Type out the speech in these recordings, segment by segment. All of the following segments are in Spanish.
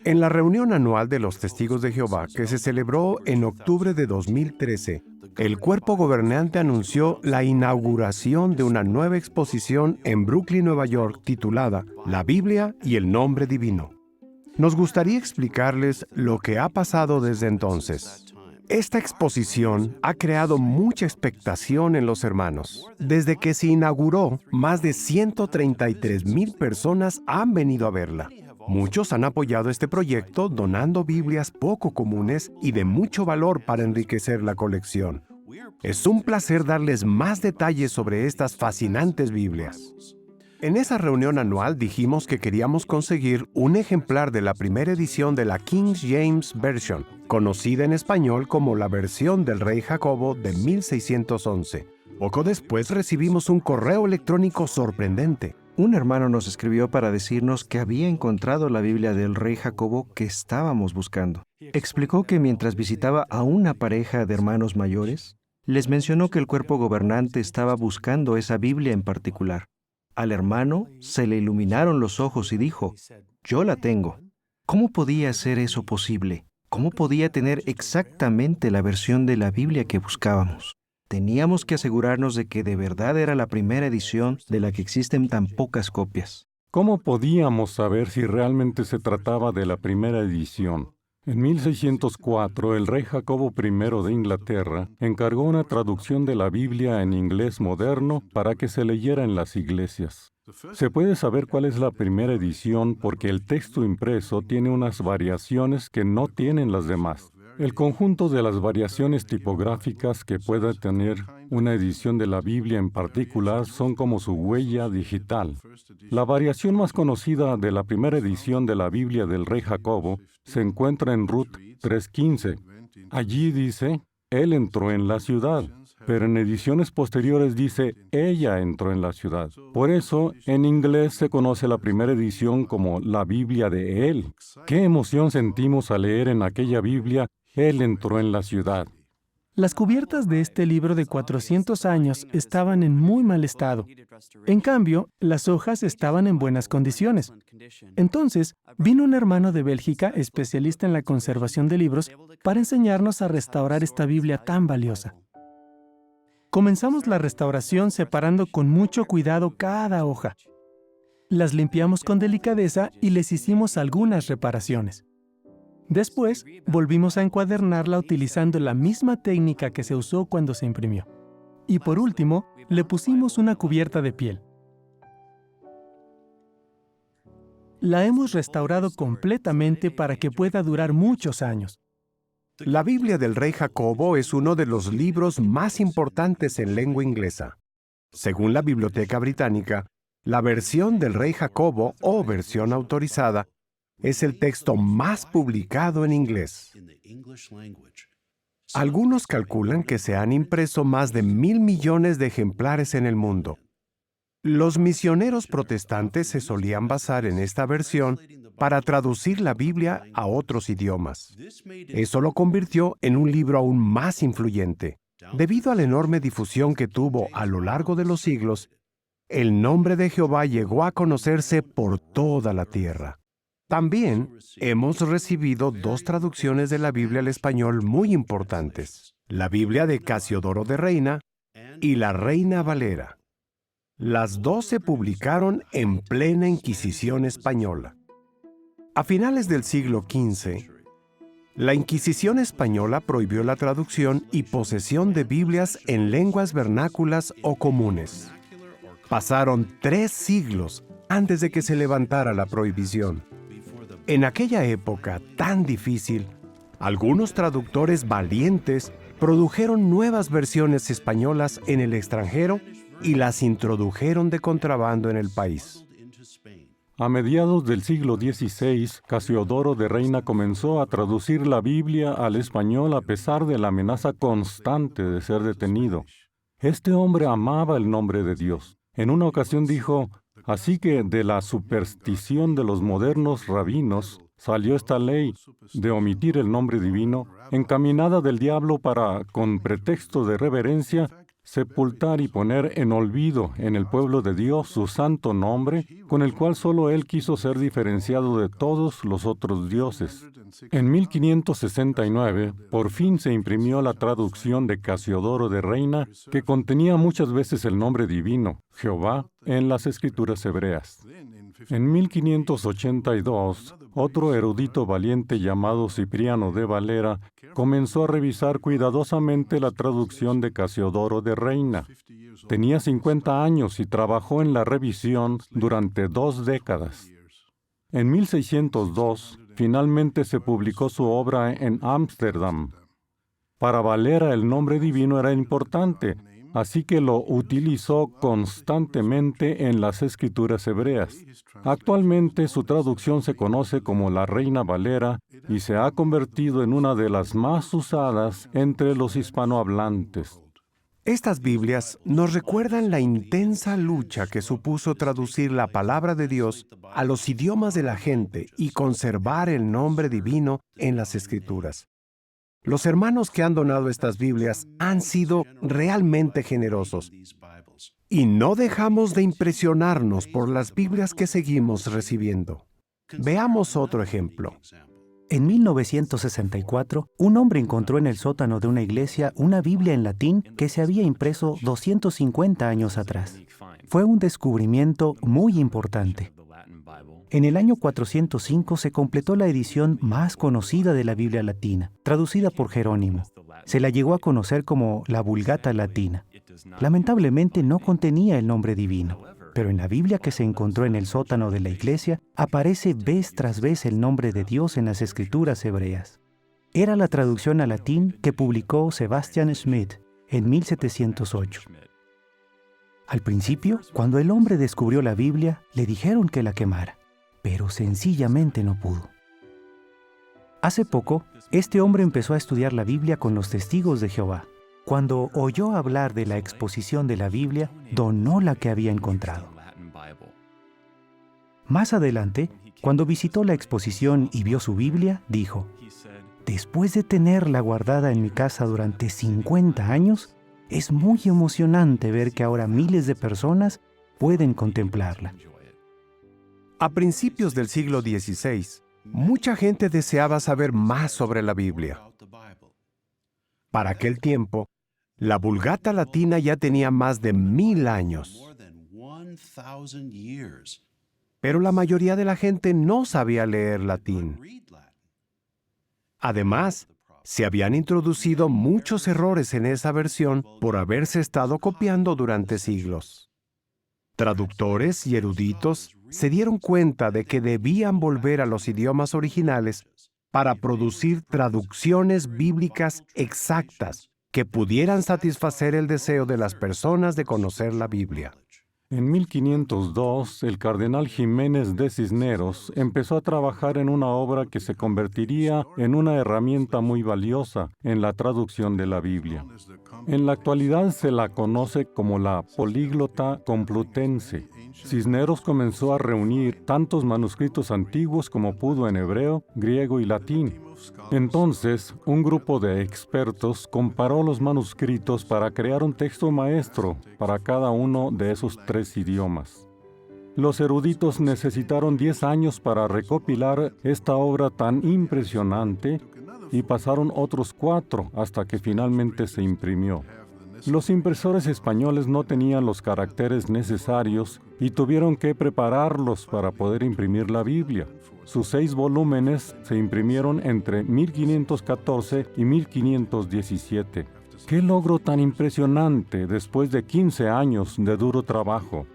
En la reunión anual de los Testigos de Jehová, que se celebró en octubre de 2013, el cuerpo gobernante anunció la inauguración de una nueva exposición en Brooklyn, Nueva York, titulada La Biblia y el Nombre Divino. Nos gustaría explicarles lo que ha pasado desde entonces. Esta exposición ha creado mucha expectación en los hermanos. Desde que se inauguró, más de 133,000 personas han venido a verla. Muchos han apoyado este proyecto donando Biblias poco comunes y de mucho valor para enriquecer la colección. Es un placer darles más detalles sobre estas fascinantes Biblias. En esa reunión anual dijimos que queríamos conseguir un ejemplar de la primera edición de la King James Version, conocida en español como la versión del Rey Jacobo de 1611. Poco después recibimos un correo electrónico sorprendente. Un hermano nos escribió para decirnos que había encontrado la Biblia del Rey Jacobo que estábamos buscando. Explicó que mientras visitaba a una pareja de hermanos mayores, les mencionó que el cuerpo gobernante estaba buscando esa Biblia en particular. Al hermano se le iluminaron los ojos y dijo, «Yo la tengo». ¿Cómo podía ser eso posible? ¿Cómo podía tener exactamente la versión de la Biblia que buscábamos? Teníamos que asegurarnos de que de verdad era la primera edición de la que existen tan pocas copias. ¿Cómo podíamos saber si realmente se trataba de la primera edición? En 1604, el rey Jacobo I de Inglaterra encargó una traducción de la Biblia en inglés moderno para que se leyera en las iglesias. Se puede saber cuál es la primera edición porque el texto impreso tiene unas variaciones que no tienen las demás. El conjunto de las variaciones tipográficas que pueda tener una edición de la Biblia en particular son como su huella digital. La variación más conocida de la primera edición de la Biblia del Rey Jacobo se encuentra en Ruth 3:15. Allí dice, «Él entró en la ciudad», pero en ediciones posteriores dice, «Ella entró en la ciudad». Por eso, en inglés se conoce la primera edición como la Biblia de Él. ¡Qué emoción sentimos al leer en aquella Biblia, Él entró en la ciudad! Las cubiertas de este libro de 400 años estaban en muy mal estado. En cambio, las hojas estaban en buenas condiciones. Entonces, vino un hermano de Bélgica, especialista en la conservación de libros, para enseñarnos a restaurar esta Biblia tan valiosa. Comenzamos la restauración separando con mucho cuidado cada hoja. Las limpiamos con delicadeza y les hicimos algunas reparaciones. Después, volvimos a encuadernarla utilizando la misma técnica que se usó cuando se imprimió. Y por último, le pusimos una cubierta de piel. La hemos restaurado completamente para que pueda durar muchos años. La Biblia del Rey Jacobo es uno de los libros más importantes en lengua inglesa. Según la Biblioteca Británica, la versión del Rey Jacobo, o versión autorizada, es el texto más publicado en inglés. Algunos calculan que se han impreso más de 1,000 millones de ejemplares en el mundo. Los misioneros protestantes se solían basar en esta versión para traducir la Biblia a otros idiomas. Eso lo convirtió en un libro aún más influyente. Debido a la enorme difusión que tuvo a lo largo de los siglos, el nombre de Jehová llegó a conocerse por toda la tierra. También hemos recibido 2 traducciones de la Biblia al español muy importantes: la Biblia de Casiodoro de Reina y la Reina Valera. Las 2 se publicaron en plena Inquisición española. A finales del siglo XV, la Inquisición española prohibió la traducción y posesión de Biblias en lenguas vernáculas o comunes. Pasaron 3 siglos antes de que se levantara la prohibición. En aquella época tan difícil, algunos traductores valientes produjeron nuevas versiones españolas en el extranjero y las introdujeron de contrabando en el país. A mediados del siglo XVI, Casiodoro de Reina comenzó a traducir la Biblia al español a pesar de la amenaza constante de ser detenido. Este hombre amaba el nombre de Dios. En una ocasión dijo, «Así que de la superstición de los modernos rabinos salió esta ley de omitir el nombre divino, encaminada del diablo para, con pretexto de reverencia, sepultar y poner en olvido en el pueblo de Dios su santo nombre, con el cual solo Él quiso ser diferenciado de todos los otros dioses. En 1569, por fin se imprimió la traducción de Casiodoro de Reina, que contenía muchas veces el nombre divino, Jehová, en las escrituras hebreas. En 1582, otro erudito valiente llamado Cipriano de Valera comenzó a revisar cuidadosamente la traducción de Casiodoro de Reina. Tenía 50 años y trabajó en la revisión durante 2 décadas. En 1602, finalmente se publicó su obra en Ámsterdam. Para Valera el nombre divino era importante, así que lo utilizó constantemente en las escrituras hebreas. Actualmente su traducción se conoce como la Reina Valera y se ha convertido en una de las más usadas entre los hispanohablantes. Estas Biblias nos recuerdan la intensa lucha que supuso traducir la palabra de Dios a los idiomas de la gente y conservar el nombre divino en las Escrituras. Los hermanos que han donado estas Biblias han sido realmente generosos. Y no dejamos de impresionarnos por las Biblias que seguimos recibiendo. Veamos otro ejemplo. En 1964, un hombre encontró en el sótano de una iglesia una Biblia en latín que se había impreso 250 años atrás. Fue un descubrimiento muy importante. En el año 405 se completó la edición más conocida de la Biblia latina, traducida por Jerónimo. Se la llegó a conocer como la Vulgata Latina. Lamentablemente no contenía el nombre divino, pero en la Biblia que se encontró en el sótano de la iglesia aparece vez tras vez el nombre de Dios en las escrituras hebreas. Era la traducción al latín que publicó Sebastian Schmidt en 1708. Al principio, cuando el hombre descubrió la Biblia, le dijeron que la quemara, pero sencillamente no pudo. Hace poco, este hombre empezó a estudiar la Biblia con los testigos de Jehová. Cuando oyó hablar de la exposición de la Biblia, donó la que había encontrado. Más adelante, cuando visitó la exposición y vio su Biblia, dijo: «Después de tenerla guardada en mi casa durante 50 años, es muy emocionante ver que ahora miles de personas pueden contemplarla». A principios del siglo XVI, mucha gente deseaba saber más sobre la Biblia. Para aquel tiempo, la Vulgata Latina ya tenía más de 1000 años. Pero la mayoría de la gente no sabía leer latín. Además, se habían introducido muchos errores en esa versión por haberse estado copiando durante siglos. Traductores y eruditos se dieron cuenta de que debían volver a los idiomas originales para producir traducciones bíblicas exactas que pudieran satisfacer el deseo de las personas de conocer la Biblia. En 1502, el cardenal Jiménez de Cisneros empezó a trabajar en una obra que se convertiría en una herramienta muy valiosa en la traducción de la Biblia. En la actualidad se la conoce como la Políglota Complutense. Cisneros comenzó a reunir tantos manuscritos antiguos como pudo en hebreo, griego y latín. Entonces, un grupo de expertos comparó los manuscritos para crear un texto maestro para cada uno de esos 3 idiomas. Los eruditos necesitaron 10 años para recopilar esta obra tan impresionante y pasaron otros 4 hasta que finalmente se imprimió. Los impresores españoles no tenían los caracteres necesarios y tuvieron que prepararlos para poder imprimir la Biblia. Sus 6 volúmenes se imprimieron entre 1514 y 1517. ¡Qué logro tan impresionante después de 15 años de duro trabajo!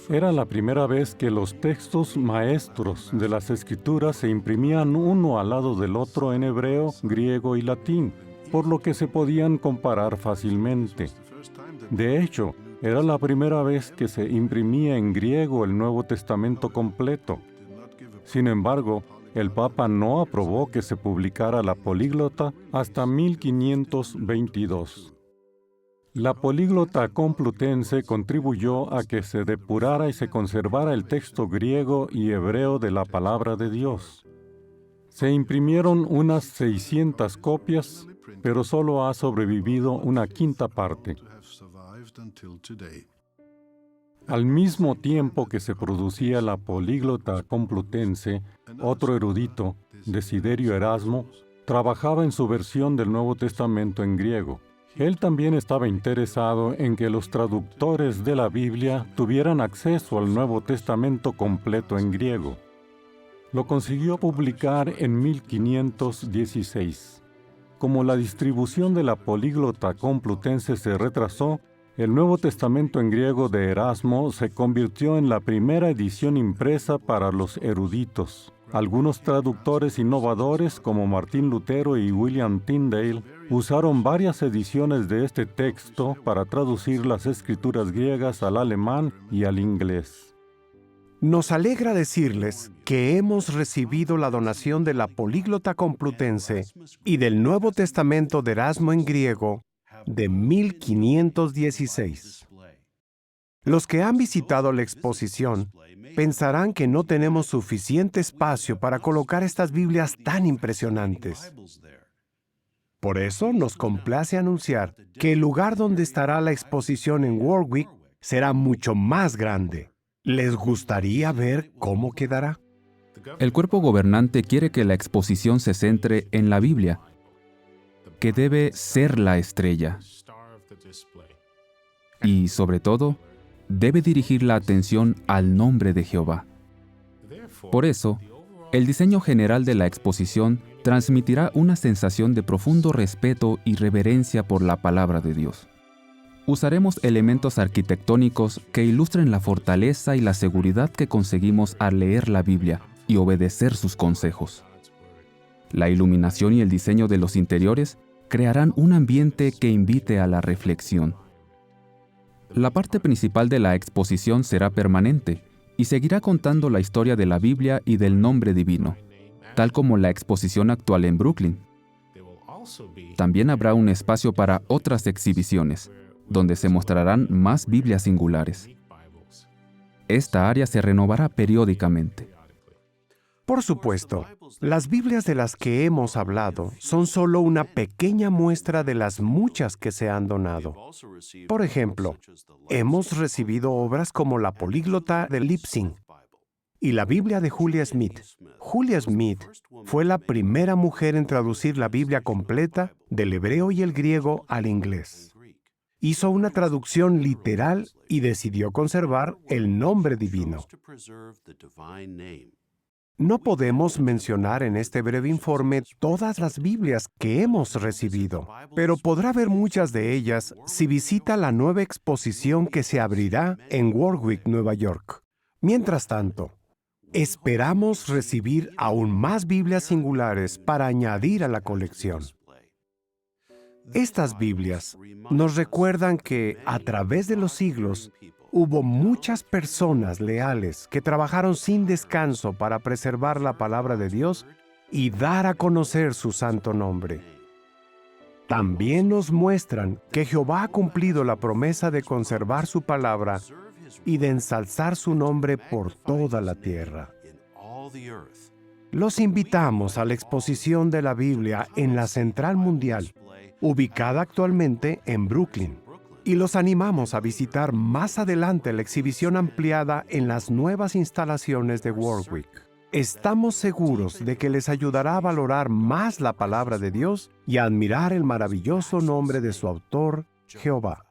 Era la primera vez que los textos maestros de las Escrituras se imprimían uno al lado del otro en hebreo, griego y latín, por lo que se podían comparar fácilmente. De hecho, era la primera vez que se imprimía en griego el Nuevo Testamento completo. Sin embargo, el Papa no aprobó que se publicara la Políglota hasta 1522. La Políglota Complutense contribuyó a que se depurara y se conservara el texto griego y hebreo de la palabra de Dios. Se imprimieron unas 600 copias pero solo ha sobrevivido una quinta parte. Al mismo tiempo que se producía la Políglota Complutense, otro erudito, Desiderio Erasmo, trabajaba en su versión del Nuevo Testamento en griego. Él también estaba interesado en que los traductores de la Biblia tuvieran acceso al Nuevo Testamento completo en griego. Lo consiguió publicar en 1516. Como la distribución de la Políglota Complutense se retrasó, el Nuevo Testamento en griego de Erasmo se convirtió en la primera edición impresa para los eruditos. Algunos traductores innovadores, como Martín Lutero y William Tyndale, usaron varias ediciones de este texto para traducir las escrituras griegas al alemán y al inglés. Nos alegra decirles que hemos recibido la donación de la Políglota Complutense y del Nuevo Testamento de Erasmo en griego de 1516. Los que han visitado la exposición pensarán que no tenemos suficiente espacio para colocar estas Biblias tan impresionantes. Por eso nos complace anunciar que el lugar donde estará la exposición en Warwick será mucho más grande. ¿Les gustaría ver cómo quedará? El cuerpo gobernante quiere que la exposición se centre en la Biblia, que debe ser la estrella. Y, sobre todo, debe dirigir la atención al nombre de Jehová. Por eso, el diseño general de la exposición transmitirá una sensación de profundo respeto y reverencia por la palabra de Dios. Usaremos elementos arquitectónicos que ilustren la fortaleza y la seguridad que conseguimos al leer la Biblia y obedecer sus consejos. La iluminación y el diseño de los interiores crearán un ambiente que invite a la reflexión. La parte principal de la exposición será permanente y seguirá contando la historia de la Biblia y del nombre divino, tal como la exposición actual en Brooklyn. También habrá un espacio para otras exhibiciones, donde se mostrarán más Biblias singulares. Esta área se renovará periódicamente. Por supuesto, las Biblias de las que hemos hablado son solo una pequeña muestra de las muchas que se han donado. Por ejemplo, hemos recibido obras como la Políglota de Leipzig y la Biblia de Julia Smith. Julia Smith fue la primera mujer en traducir la Biblia completa del hebreo y el griego al inglés. Hizo una traducción literal y decidió conservar el nombre divino. No podemos mencionar en este breve informe todas las Biblias que hemos recibido, pero podrá ver muchas de ellas si visita la nueva exposición que se abrirá en Warwick, Nueva York. Mientras tanto, esperamos recibir aún más Biblias singulares para añadir a la colección. Estas Biblias nos recuerdan que, a través de los siglos, hubo muchas personas leales que trabajaron sin descanso para preservar la palabra de Dios y dar a conocer su santo nombre. También nos muestran que Jehová ha cumplido la promesa de conservar su palabra y de ensalzar su nombre por toda la tierra. Los invitamos a la exposición de la Biblia en la Central Mundial, ubicada actualmente en Brooklyn. Y los animamos a visitar más adelante la exhibición ampliada en las nuevas instalaciones de Warwick. Estamos seguros de que les ayudará a valorar más la palabra de Dios y a admirar el maravilloso nombre de su autor, Jehová.